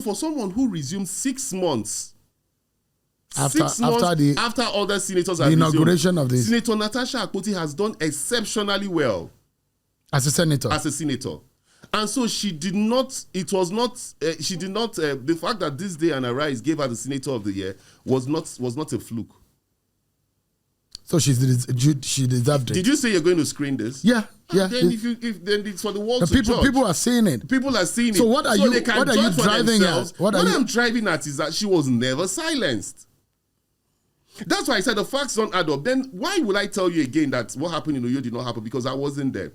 for someone who resumed 6 months after other senators the inauguration of this, Senator Natasha Akpoti has done exceptionally well as a senator. And so she did not, the fact that this day and Arise gave her the Senator of the Year was not a fluke. So she deserved it. Did you say you're going to screen this? Yeah. Then then it's for the world to judge. People are seeing it. People are seeing it. So what are you driving at? What I'm driving at is that she was never silenced. That's why I said the facts don't add up. Then why will I tell you again that what happened in Uyo did not happen? Because I wasn't there.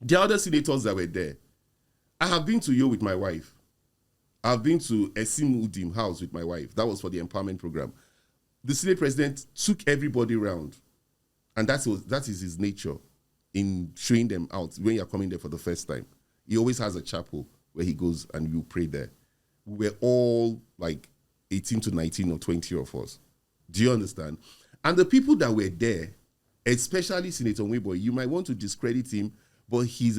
The other senators that were there. I have been to Uyo with my wife. I've been to Esim Udim house with my wife. That was for the empowerment program. The Senate president took everybody around. And that is his nature in showing them out when you're coming there for the first time. He always has a chapel where he goes and you pray there. We were all like 18 to 19 or 20 of us. Do you understand? And the people that were there, especially Senator Nweboy, you might want to discredit him, but he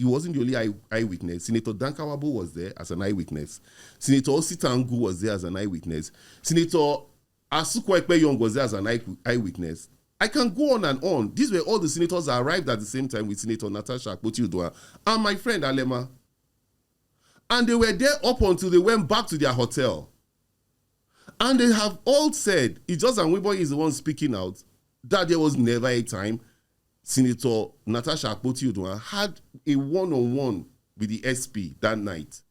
wasn't the only eyewitness. Senator Dankawabo was there as an eyewitness. Senator Ositangu was there as an eyewitness. Senator Asukwa Ekpeyong was there as an eyewitness. I can go on and on. These were all the senators that arrived at the same time with Senator Natasha Akpoti and my friend Alema. And they were there up until they went back to their hotel. And they have all said, it's just Nweboy is the one speaking out, that there was never a time Senator Natasha Akpoti had a one-on-one with the SP that night.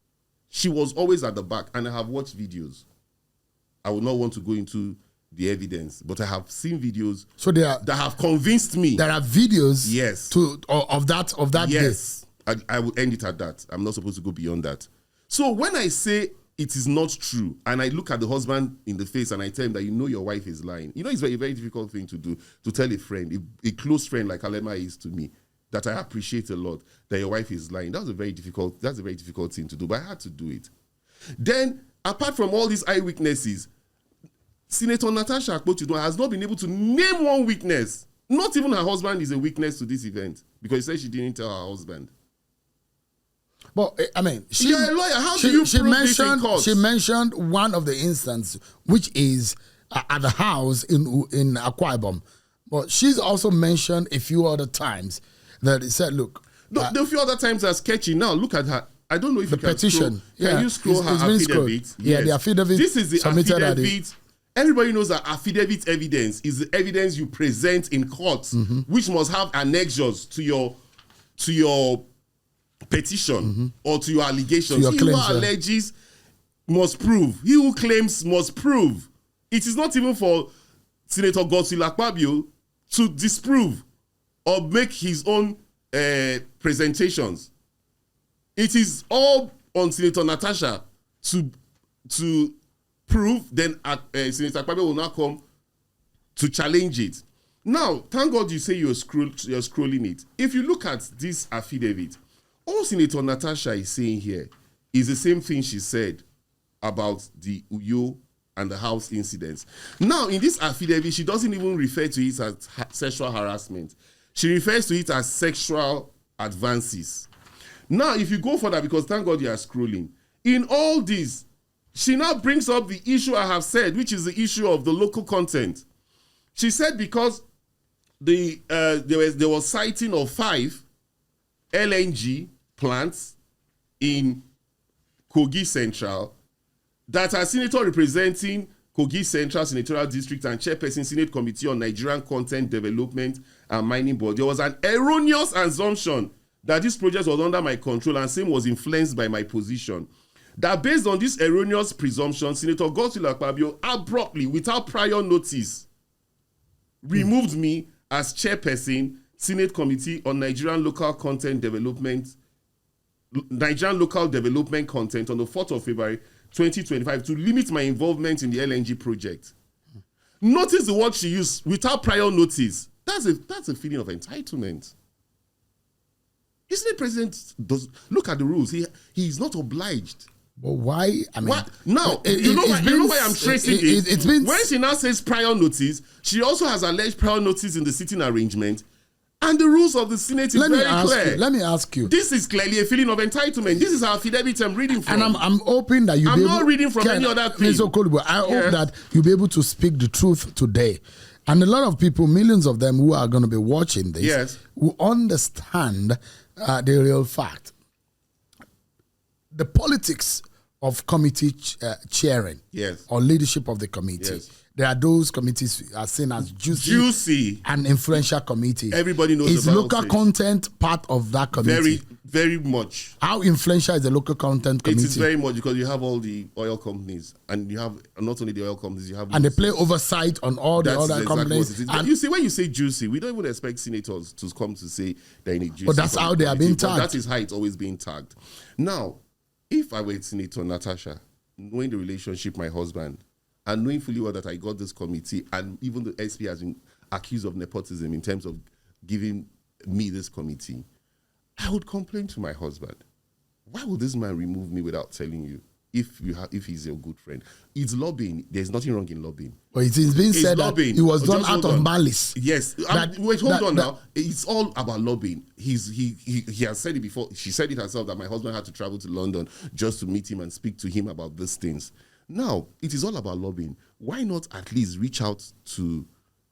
She was always at the back, and I have watched videos. I would not want to go into the evidence, but I have seen videos that have convinced me. There are videos yes. of that yes. I will end it at that. I'm not supposed to go beyond that. So when I say it is not true, and I look at the husband in the face and I tell him that your wife is lying. It's a very difficult thing to do, to tell a friend, a close friend like Alema is to me, that I appreciate a lot, that your wife is lying. That's a very difficult thing to do, but I had to do it. Then, apart from all these eyewitnesses, Senator Natasha Akpoti has not been able to name one witness. Not even her husband is a witness to this event, because she said she didn't tell her husband. But I mean, you're a lawyer. How do you prove this in court? She mentioned one of the instances, which is at the house in Akwa Ibom. But she's also mentioned a few other times that it said, look. The few other times are sketchy. Now, look at her. I don't know if the you can petition. Can you scroll her affidavit? Yeah, the affidavit. This is the affidavit. Everybody knows that affidavit evidence is the evidence you present in court, which must have annexures to your petition or to your allegations. He who alleges must prove. He who claims must prove. It is not even for Senator Godswill Akpabio to disprove or make his own presentations. It is all on Senator Natasha to prove. Then Senator Akpabio will now come to challenge it. Now, thank God you say you're scrolling it. If you look at this affidavit, all Senator Natasha is saying here is the same thing she said about the Uyo and the house incidents. Now, in this affidavit, she doesn't even refer to it as sexual harassment. She refers to it as sexual advances. Now, if you go further, because thank God you are scrolling, in all this, she now brings up the issue I have said, which is the issue of the local content. She said because there was sighting of 5 LNG plants in Kogi Central, that are senator representing Kogi Central Senatorial District and Chairperson Senate Committee on Nigerian Content Development and Mining Board, there was an erroneous assumption that this project was under my control and same was influenced by my position. That based on this erroneous presumption, Senator Godswill Akpabio abruptly, without prior notice, removed me as Chairperson Senate Committee on Nigerian Local Development Content on the 4th of February 2025 to limit my involvement in the LNG project. Notice the word she used, without prior notice. That's a feeling of entitlement. The Senate President does look at the rules. He is not obliged. But why? I mean, what? Now, you know why I'm tracing it? When she now says prior notice, she also has alleged prior notice in the sitting arrangement. And the rules of the Senate is very clear. Let me ask you. This is clearly a feeling of entitlement. This is our affidavit I'm reading from. And I'm hoping that you'll be able... I'm not reading from any other thing. Mr. Okolibo, I hope that you'll be able to speak the truth today. And a lot of people, millions of them who are going to be watching this, will understand the real fact. The politics of committee chairing or leadership of the committee. There are those committees are seen as juicy and influential committee. Everybody knows is about local content part of that committee? Very, very much. How influential is the local content committee? It is very much because you have all the oil companies, and you have not only the oil companies, you have... And they play oversight on all the other companies. And you see, when you say juicy, we don't even expect senators to come to say they're in a juicy... But that's how they are being tagged. That is how it's always being tagged. Now, if I were Senator Natasha, knowing the relationship my husband, and knowing fully well that I got this committee, and even the SP has been accused of nepotism in terms of giving me this committee, I would complain to my husband. Why would this man remove me without telling you if he's your good friend? It's lobbying. There's nothing wrong in lobbying. But it's been said lobbying. That it was done out of malice. Yes. Hold on now. It's all about lobbying. He has said it before. She said it herself that my husband had to travel to London just to meet him and speak to him about these things. Now, it is all about lobbying. Why not at least reach out to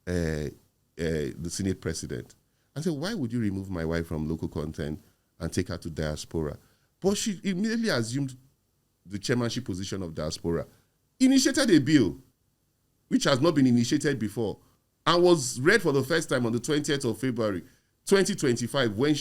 the Senate president and say, why would you remove my wife from local content and take her to diaspora? But she immediately assumed the chairmanship position of diaspora, initiated a bill which has not been initiated before and was read for the first time on the 20th of February, 2025, when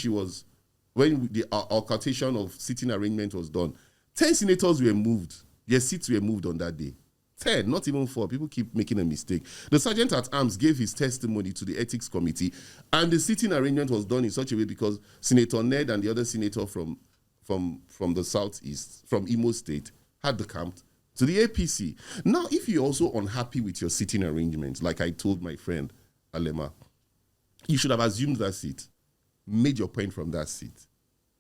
the occultation of sitting arrangement was done. 10 senators were moved. Their seats were moved on that day. 10, not even 4. People keep making a mistake. The sergeant at arms gave his testimony to the ethics committee, and the sitting arrangement was done in such a way because Senator Ned and the other senator from the southeast, from Imo State, had the camp to the APC. Now, if you're also unhappy with your sitting arrangements, like I told my friend Alema, you should have assumed that seat, made your point from that seat.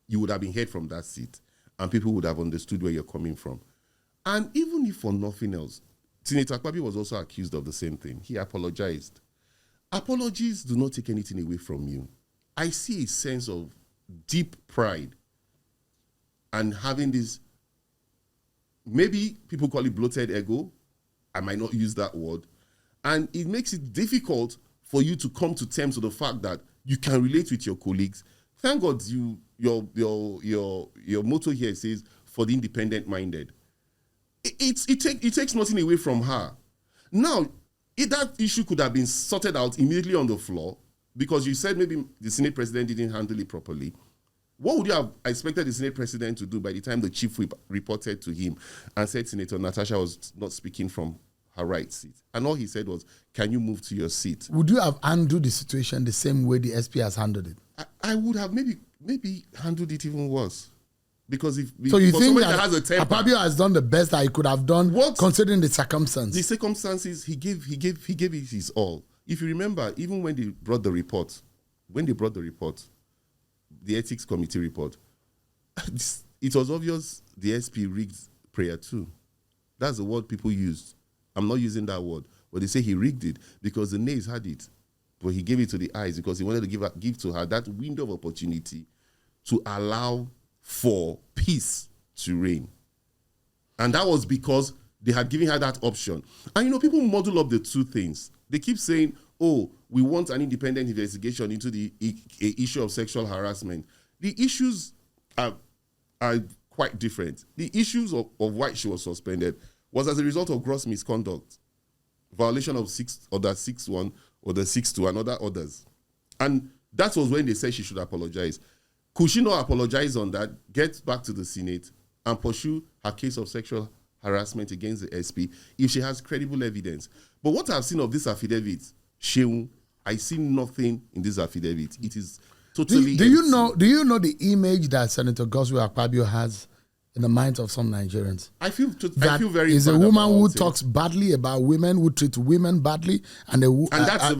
You would have been heard from that seat, and people would have understood where you're coming from. And even if for nothing else, Senator Akpoti was also accused of the same thing. He apologized. Apologies do not take anything away from you. I see a sense of deep pride and having this, maybe people call it bloated ego. I might not use that word. And it makes it difficult for you to come to terms with the fact that you can relate with your colleagues. Thank God your motto here says, for the independent-minded. It takes nothing away from her. Now, if that issue could have been sorted out immediately on the floor, because you said maybe the Senate president didn't handle it properly, what would you have expected the Senate president to do by the time the chief whip reported to him and said Senator Natasha was not speaking from her right seat? And all he said was, can you move to your seat? Would you have handled the situation the same way the SP has handled it? I would have maybe handled it even worse. Because so you think that has a temper, Akpoti has done the best that he could have done, considering the circumstances? The circumstances, he gave it his all. If you remember, even when they brought the report, the ethics committee report, it was obvious the SP rigged prayer too. That's the word people used. I'm not using that word, but they say he rigged it because the nays had it, but he gave it to the eyes because he wanted to give to her that window of opportunity to allow for peace to reign. And that was because they had given her that option. And people model up the two things. They keep saying, oh, we want an independent investigation into the issue of sexual harassment. The issues are quite different. The issues of why she was suspended was as a result of gross misconduct, violation of Order 6.1, Order 6.2, and other orders. And that was when they said she should apologize. Could she not apologize on that, get back to the Senate, and pursue her case of sexual harassment against the SP if she has credible evidence? But what I've seen of this affidavit, Sheung, I see nothing in this affidavit. It is totally Do you know the image that Senator Godswill Akpabio has in the minds of some Nigerians? I feel very is a woman who talks badly about women, who treats women badly, and that's a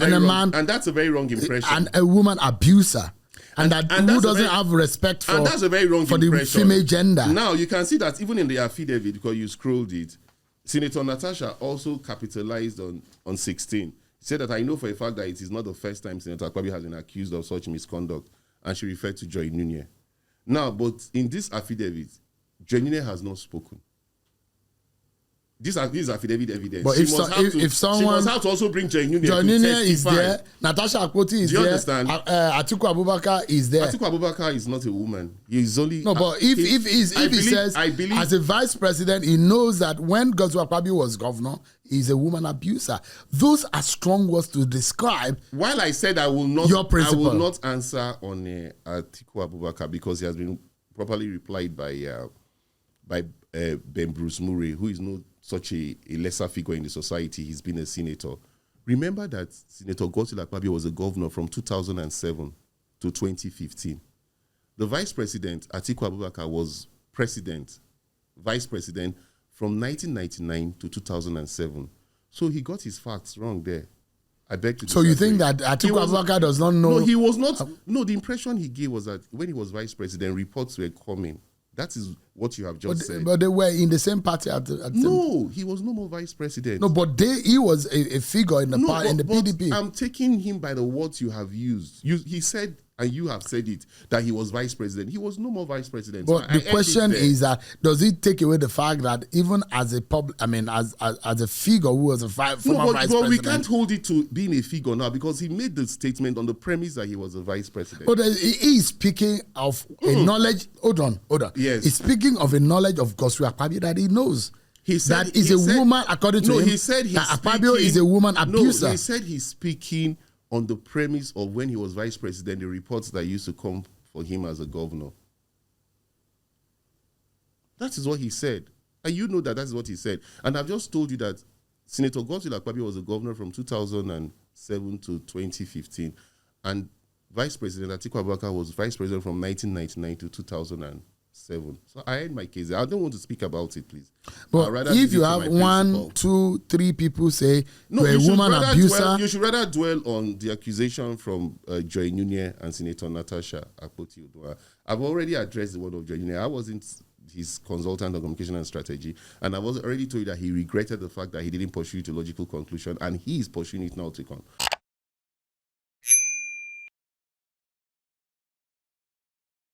very wrong impression. And a woman abuser. And who doesn't have respect for, and that's a very wrong for the female gender. Now, you can see that even in the affidavit, because you scrolled it, Senator Natasha also capitalized on 16. He said that I know for a fact that it is not the first time Senator Akpoti has been accused of such misconduct, and she referred to Joy Nunye. Now, but in this affidavit, Joy Nunye has not spoken. This is affidavit evidence. But if someone, she must have to also bring Joy Nunye. Joy Nunye is there, Natasha Akpoti is there. Do you understand? Atiku Abubakar is there. Atiku Abubakar is not a woman. He is only no. But if he says as a vice president, he knows that when Godswill Akpabio was governor, he's a woman abuser. Those are strong words to describe. While I said I will not, your principle. I will not answer on Atiku Abubakar because he has been properly replied by Ben Bruce Murray, who is not such a lesser figure in the society. He's been a senator. Remember that Senator Godswill Akpabio was a governor from 2007 to 2015. The vice president, Atiku Abubakar, was vice president from 1999 to 2007. So he got his facts wrong there. I beg to disagree. So you think that Atiku Abubakar does not know? No, he was not. No, the impression he gave was that when he was vice president, reports were coming. That is what you have just said. But they were in the same party no, he was no more vice president. No, but he was a figure in the PDP. I'm taking him by the words you have used. He said, and you have said it, that he was vice president. He was no more vice president. But the question is that does it take away the fact that even as a as a figure who was a former vice president? But we can't hold it to being a figure now because he made the statement on the premise that he was a vice president. But he is speaking of a knowledge. Hold on. Yes. He's speaking of a knowledge of Godswill Akpabio that he knows. He said that is a woman, according to him. He said that Akpabio is a woman abuser. No, he said he's speaking on the premise of when he was vice president, the reports that used to come for him as a governor. That is what he said. And you know that is what he said. And I've just told you that Senator Godswill Akpabio was a governor from 2007 to 2015. And Vice President Atiku Abubakar was vice president from 1999 to 2007. So I end my case. I don't want to speak about it, please. But if you have 1, 2, 3 people say you're a woman abuser, you should rather dwell on the accusation from Joy Nunye and Senator Natasha Akpoti. I've already addressed the word of Joy Nunye. I wasn't his consultant on communication and strategy, and I was already told you that he regretted the fact that he didn't pursue it to logical conclusion, and he is pursuing it now to